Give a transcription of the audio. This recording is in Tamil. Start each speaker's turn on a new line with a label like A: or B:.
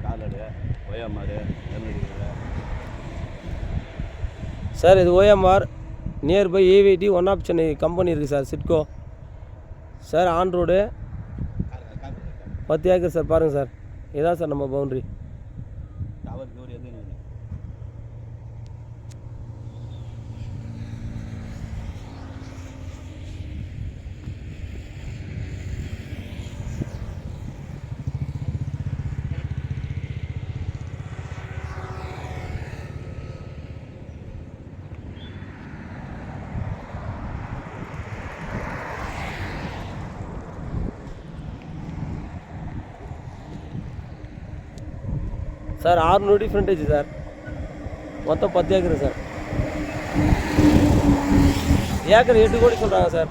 A: Called OMR
B: sir. இது OMR nearby AVD one of Chennai company இருக்குது sir, SIDCO sir. On road 10 acre sir. பாருங்கள் சார், இதான் சார் நம்ம பவுண்ட்ரி. Sir 600 frontage sir. மொத்தம் 10 ஏக்கர் சார். ஏக்கர் 8 கோடி சொல்கிறாங்க சார்.